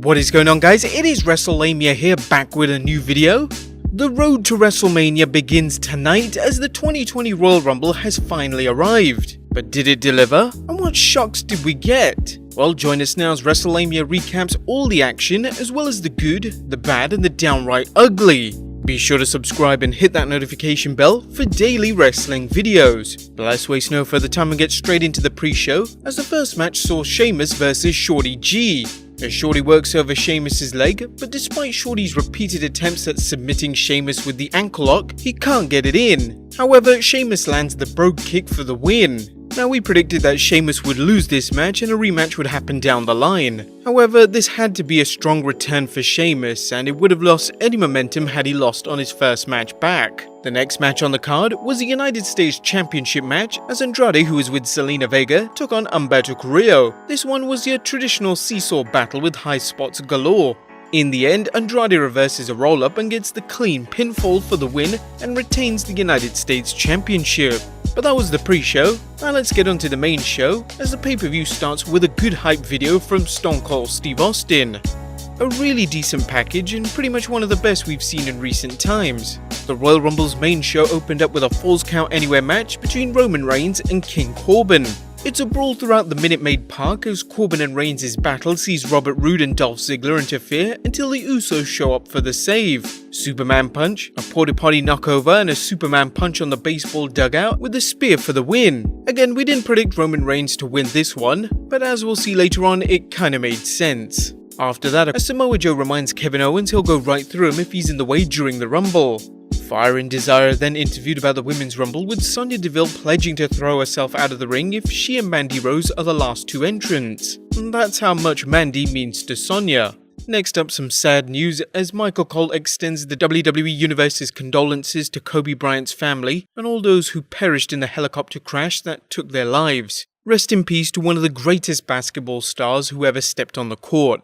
What is going on, guys? It is Wrestlelamia here, back with a new video. The road to WrestleMania begins tonight as the 2020 Royal Rumble has finally arrived. But did it deliver? And what shocks did we get? Well, join us now as Wrestlelamia recaps all the action, as well as the good, the bad, and the downright ugly. Be sure to subscribe and hit that notification bell for daily wrestling videos. But let's waste no further time and get straight into the pre-show, as the first match saw SHEAMUS versus Shorty G. As Shorty works over Sheamus's leg, but despite Shorty's repeated attempts at submitting Sheamus with the ankle lock, he can't get it in. However, Sheamus lands the brogue kick for the win. Now, we predicted that Sheamus would lose this match and a rematch would happen down the line. However, this had to be a strong return for Sheamus, and it would have lost any momentum had he lost on his first match back. The next match on the card was the United States Championship match, as Andrade, who was with Zelina Vega, took on Humberto Carrillo. This one was your traditional seesaw battle with high spots galore. In the end, Andrade reverses a roll-up and gets the clean pinfall for the win and retains the United States Championship. But that was the pre-show. Now let's get on to the main show, as the pay-per-view starts with a good hype video from Stone Cold Steve Austin. A really decent package and pretty much one of the best we've seen in recent times. The Royal Rumble's main show opened up with a Falls Count Anywhere match between Roman Reigns and King Corbin. It's a brawl throughout the Minute Maid Park as Corbin and Reigns' battle sees Robert Roode and Dolph Ziggler interfere until the Usos show up for the save. Superman Punch, a porta potty knockover, and a Superman Punch on the baseball dugout with a spear for the win. Again, we didn't predict Roman Reigns to win this one, but as we'll see later on, it kinda made sense. After that, a Samoa Joe reminds Kevin Owens he'll go right through him if he's in the way during the Rumble. Fire and Desire then interviewed about the Women's Rumble, with Sonya Deville pledging to throw herself out of the ring if she and Mandy Rose are the last two entrants. And that's how much Mandy means to Sonya. Next up, some sad news as Michael Cole extends the WWE Universe's condolences to Kobe Bryant's family and all those who perished in the helicopter crash that took their lives. Rest in peace to one of the greatest basketball stars who ever stepped on the court.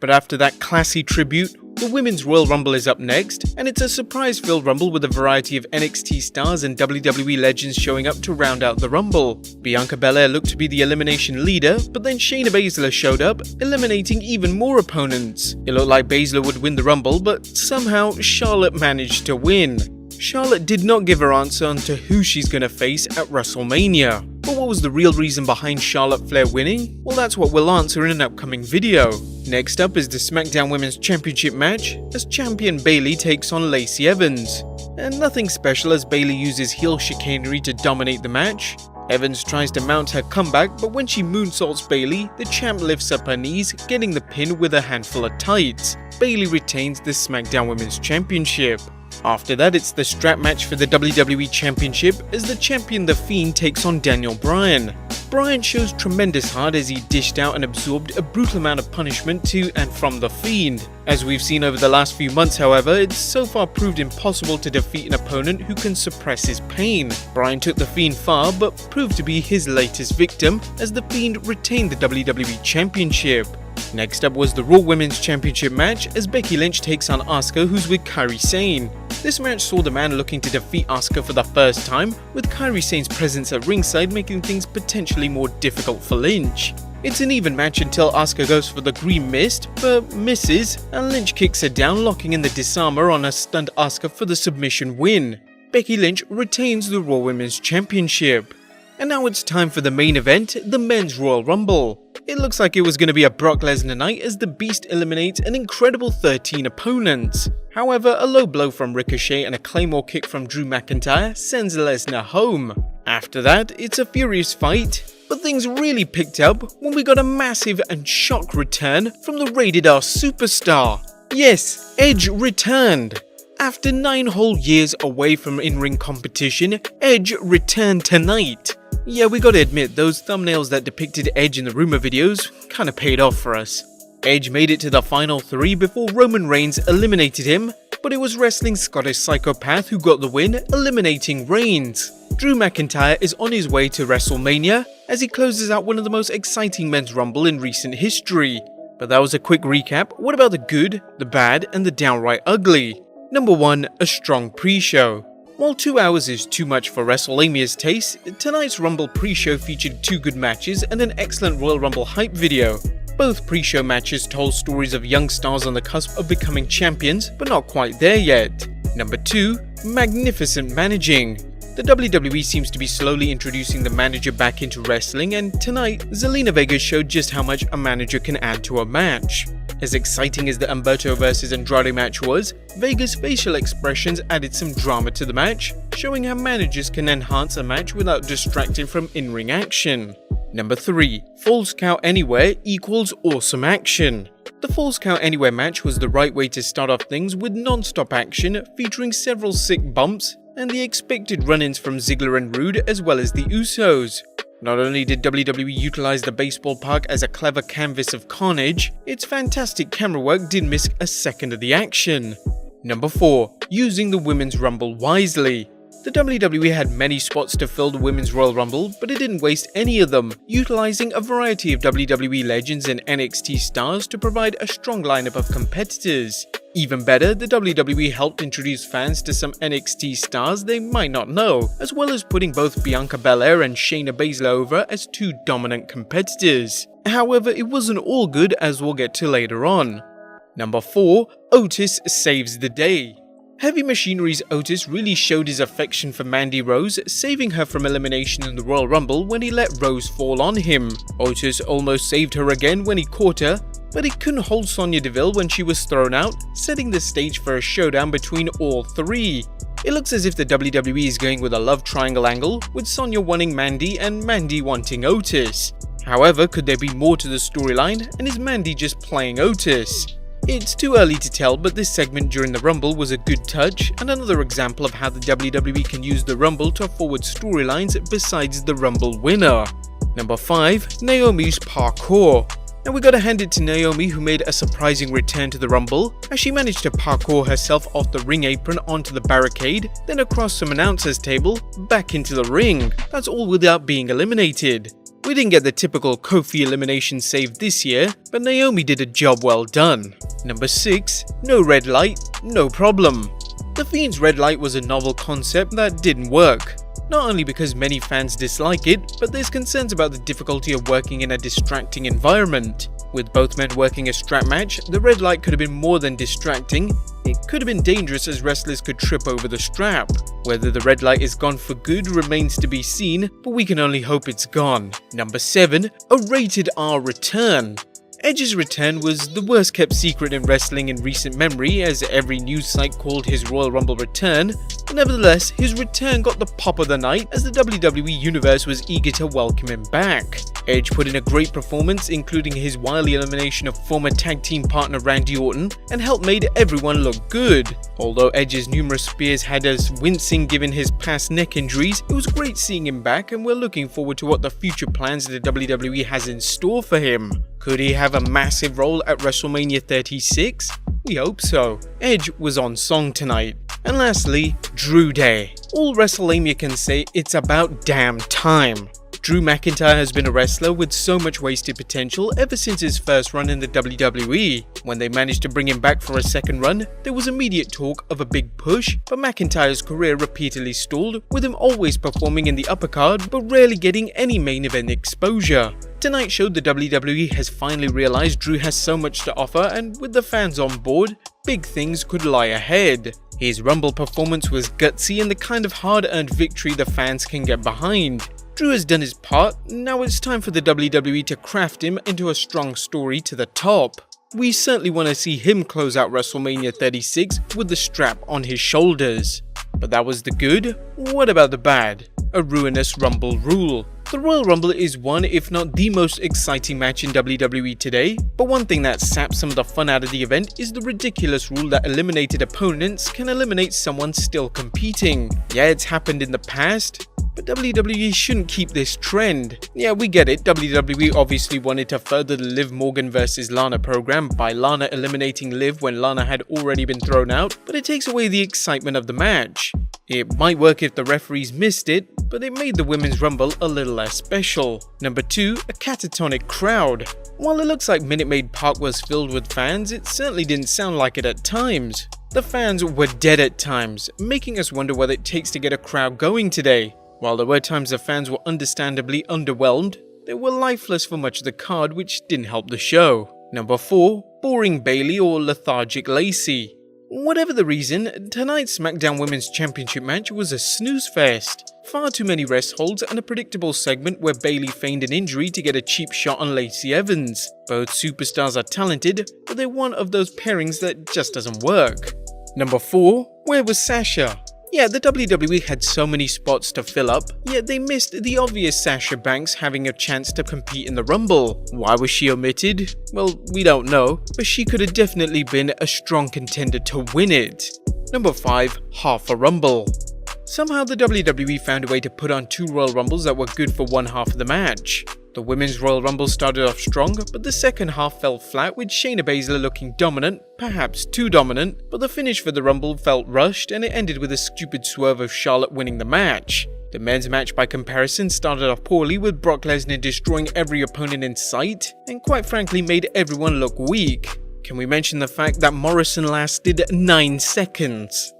But after that classy tribute, the Women's Royal Rumble is up next, and it's a surprise-filled Rumble with a variety of NXT stars and WWE legends showing up to round out the Rumble. Bianca Belair looked to be the elimination leader, but then Shayna Baszler showed up, eliminating even more opponents. It looked like Baszler would win the Rumble, but somehow Charlotte managed to win. Charlotte did not give her answer on to who she's gonna face at WrestleMania. But what was the real reason behind Charlotte Flair winning? Well, that's what we'll answer in an upcoming video. Next up is the SmackDown Women's Championship match, as champion Bayley takes on Lacey Evans. And nothing special as Bayley uses heel chicanery to dominate the match. Evans tries to mount her comeback, but when she moonsaults Bayley, the champ lifts up her knees, getting the pin with a handful of tights. Bayley retains the SmackDown Women's Championship. After that, it's the strap match for the WWE Championship as the champion The Fiend takes on Daniel Bryan. Bryan shows tremendous heart as he dished out and absorbed a brutal amount of punishment to and from The Fiend. As we've seen over the last few months, however, it's so far proved impossible to defeat an opponent who can suppress his pain. Bryan took The Fiend far, but proved to be his latest victim as The Fiend retained the WWE Championship. Next up was the Raw Women's Championship match as Becky Lynch takes on Asuka, who's with Kairi Sane. This match saw the man looking to defeat Asuka for the first time, with Kairi Sane's presence at ringside making things potentially more difficult for Lynch. It's an even match until Asuka goes for the Green Mist, but misses, and Lynch kicks her down, locking in the disarmer on a stunned Asuka for the submission win. Becky Lynch retains the Raw Women's Championship. And now it's time for the main event, the Men's Royal Rumble. It looks like it was going to be a Brock Lesnar night as the Beast eliminates an incredible 13 opponents. However, a low blow from Ricochet and a Claymore kick from Drew McIntyre sends Lesnar home. After that, it's a furious fight, but things really picked up when we got a massive and shock return from the Rated R superstar. Yes, Edge returned. After 9 whole years away from in-ring competition, Edge returned tonight. Yeah, we gotta admit, those thumbnails that depicted Edge in the rumor videos kinda paid off for us. Edge made it to the final 3 before Roman Reigns eliminated him, but it was wrestling's Scottish psychopath who got the win, eliminating Reigns. Drew McIntyre is on his way to WrestleMania as he closes out one of the most exciting men's rumble in recent history. But that was a quick recap. What about the good, the bad, and the downright ugly? Number 1, a strong pre-show. While 2 hours is too much for Wrestlelamia taste, tonight's Rumble pre-show featured 2 good matches and an excellent Royal Rumble hype video. Both pre-show matches told stories of young stars on the cusp of becoming champions, but not quite there yet. Number 2. Magnificent managing. The WWE seems to be slowly introducing the manager back into wrestling, and tonight, Zelina Vega showed just how much a manager can add to a match. As exciting as the Humberto vs Andrade match was, Vega's facial expressions added some drama to the match, showing how managers can enhance a match without distracting from in-ring action. Number 3. Falls Count Anywhere equals awesome action. The Falls Count Anywhere match was the right way to start off things with non-stop action featuring several sick bumps and the expected run-ins from Ziggler and Rude as well as the Usos. Not only did WWE utilize the baseball park as a clever canvas of carnage, its fantastic camera work didn't miss a second of the action. Number 4. Using the Women's Rumble wisely. The WWE had many spots to fill the Women's Royal Rumble, but it didn't waste any of them, utilizing a variety of WWE legends and NXT stars to provide a strong lineup of competitors. Even better, the WWE helped introduce fans to some NXT stars they might not know, as well as putting both Bianca Belair and Shayna Baszler over as two dominant competitors. However, it wasn't all good, as we'll get to later on. Number 4. Otis saves the day. Heavy Machinery's Otis really showed his affection for Mandy Rose, saving her from elimination in the Royal Rumble when he let Rose fall on him. Otis almost saved her again when he caught her, but he couldn't hold Sonya Deville when she was thrown out, setting the stage for a showdown between all three. It looks as if the WWE is going with a love triangle angle, with Sonya wanting Mandy and Mandy wanting Otis. However, could there be more to the storyline, and is Mandy just playing Otis? It's too early to tell, but this segment during the Rumble was a good touch and another example of how the WWE can use the Rumble to forward storylines besides the Rumble winner. Number 5. Naomi's Parkour. Now we gotta hand it to Naomi, who made a surprising return to the Rumble, as she managed to parkour herself off the ring apron onto the barricade, then across some announcers table, back into the ring. That's all without being eliminated. We didn't get the typical Kofi elimination save this year, but Naomi did a job well done. Number 6. No red light, no problem. The Fiend's red light was a novel concept that didn't work. Not only because many fans dislike it, but there's concerns about the difficulty of working in a distracting environment. With both men working a strap match, the red light could have been more than distracting. It could have been dangerous as wrestlers could trip over the strap. Whether the red light is gone for good remains to be seen, but we can only hope it's gone. Number 7. A rated R return. Edge's return was the worst kept secret in wrestling in recent memory, as every news site called his Royal Rumble return, but nevertheless his return got the pop of the night as the WWE Universe was eager to welcome him back. Edge put in a great performance, including his wily elimination of former tag team partner Randy Orton, and helped made everyone look good. Although Edge's numerous spears had us wincing given his past neck injuries, it was great seeing him back, and we're looking forward to what the future plans the WWE has in store for him. Could he have a massive role at WrestleMania 36? We hope so. Edge was on song tonight. And lastly, Drew Day. All Wrestlelamia can say, it's about damn time. Drew McIntyre has been a wrestler with so much wasted potential ever since his first run in the WWE. When they managed to bring him back for a second run, there was immediate talk of a big push, but McIntyre's career repeatedly stalled, with him always performing in the upper card but rarely getting any main event exposure. Tonight showed the WWE has finally realized Drew has so much to offer, and with the fans on board, big things could lie ahead. His Rumble performance was gutsy and the kind of hard-earned victory the fans can get behind. Drew has done his part, now it's time for the WWE to craft him into a strong story to the top. We certainly want to see him close out WrestleMania 36 with the strap on his shoulders. But that was the good. What about the bad? A ruinous Rumble rule. The Royal Rumble is one, if not the most exciting match in WWE today, but one thing that saps some of the fun out of the event is the ridiculous rule that eliminated opponents can eliminate someone still competing. Yeah, it's happened in the past, but WWE shouldn't keep this trend. Yeah, we get it, WWE obviously wanted to further the Liv Morgan vs Lana program by Lana eliminating Liv when Lana had already been thrown out, but it takes away the excitement of the match. It might work if the referees missed it, but it made the Women's Rumble a little less special. Number 2, a catatonic crowd. While it looks like Minute Maid Park was filled with fans, it certainly didn't sound like it at times. The fans were dead at times, making us wonder what it takes to get a crowd going today. While there were times the fans were understandably underwhelmed, They were lifeless for much of the card, which didn't help the show. Number 4. Boring Bayley or lethargic Lacey. Whatever the reason, tonight's SmackDown Women's Championship match was a snooze fest. Far too many rest holds and a predictable segment where Bayley feigned an injury to get a cheap shot on Lacey Evans. Both superstars are talented, but they're one of those pairings that just doesn't work. Number 4. Where was Sasha? Yeah, the WWE had so many spots to fill up, yet they missed the obvious Sasha Banks having a chance to compete in the Rumble. Why was she omitted? Well, we don't know, but she could have definitely been a strong contender to win it. Number 5. Half a Rumble. Somehow the WWE found a way to put on 2 Royal Rumbles that were good for one half of the match. The Women's Royal Rumble started off strong, but the second half fell flat with Shayna Baszler looking dominant, perhaps too dominant, but the finish for the Rumble felt rushed and it ended with a stupid swerve of Charlotte winning the match. The men's match by comparison started off poorly with Brock Lesnar destroying every opponent in sight, and quite frankly made everyone look weak. Can we mention the fact that Morrison lasted 9 seconds?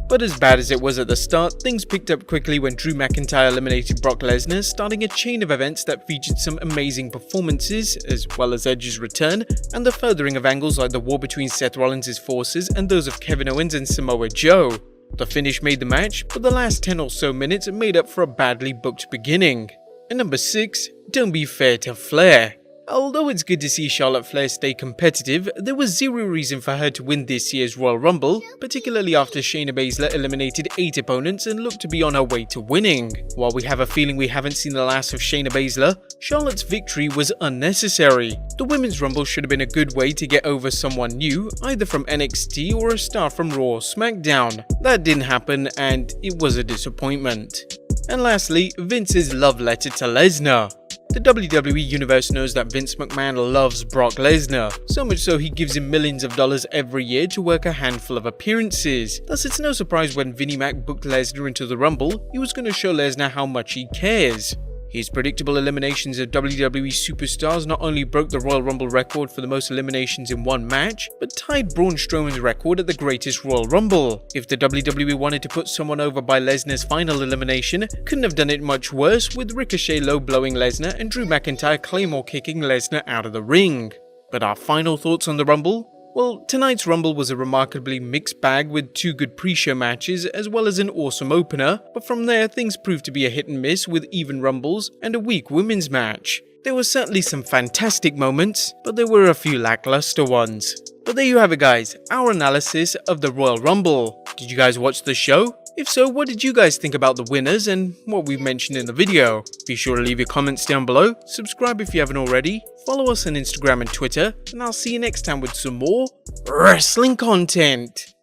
But as bad as it was at the start, things picked up quickly when Drew McIntyre eliminated Brock Lesnar, starting a chain of events that featured some amazing performances, as well as Edge's return, and the furthering of angles like the war between Seth Rollins' forces and those of Kevin Owens and Samoa Joe. The finish made the match, but the last 10 or so minutes made up for a badly booked beginning. And number 6, don't be fair to Flair. Although it's good to see Charlotte Flair stay competitive, there was zero reason for her to win this year's Royal Rumble, particularly after Shayna Baszler eliminated 8 opponents and looked to be on her way to winning. While we have a feeling we haven't seen the last of Shayna Baszler, Charlotte's victory was unnecessary. The Women's Rumble should have been a good way to get over someone new, either from NXT or a star from Raw or SmackDown. That didn't happen and it was a disappointment. And lastly, Vince's love letter to Lesnar. The WWE Universe knows that Vince McMahon loves Brock Lesnar, so much so he gives him millions of dollars every year to work a handful of appearances. Thus it's no surprise when Vinnie Mac booked Lesnar into the Rumble, he was going to show Lesnar how much he cares. His predictable eliminations of WWE superstars not only broke the Royal Rumble record for the most eliminations in one match, but tied Braun Strowman's record at the greatest Royal Rumble. If the WWE wanted to put someone over by Lesnar's final elimination, couldn't have done it much worse, with Ricochet low-blowing Lesnar and Drew McIntyre Claymore kicking Lesnar out of the ring. But our final thoughts on the Rumble? Well, tonight's Rumble was a remarkably mixed bag with 2 good pre-show matches as well as an awesome opener, but from there things proved to be a hit and miss with even Rumbles and a weak women's match. There were certainly some fantastic moments, but there were a few lackluster ones. But there you have it guys, our analysis of the Royal Rumble. Did you guys watch the show? If so, what did you guys think about the winners and what we've mentioned in the video? Be sure to leave your comments down below, subscribe if you haven't already, follow us on Instagram and Twitter, and I'll see you next time with some more wrestling content.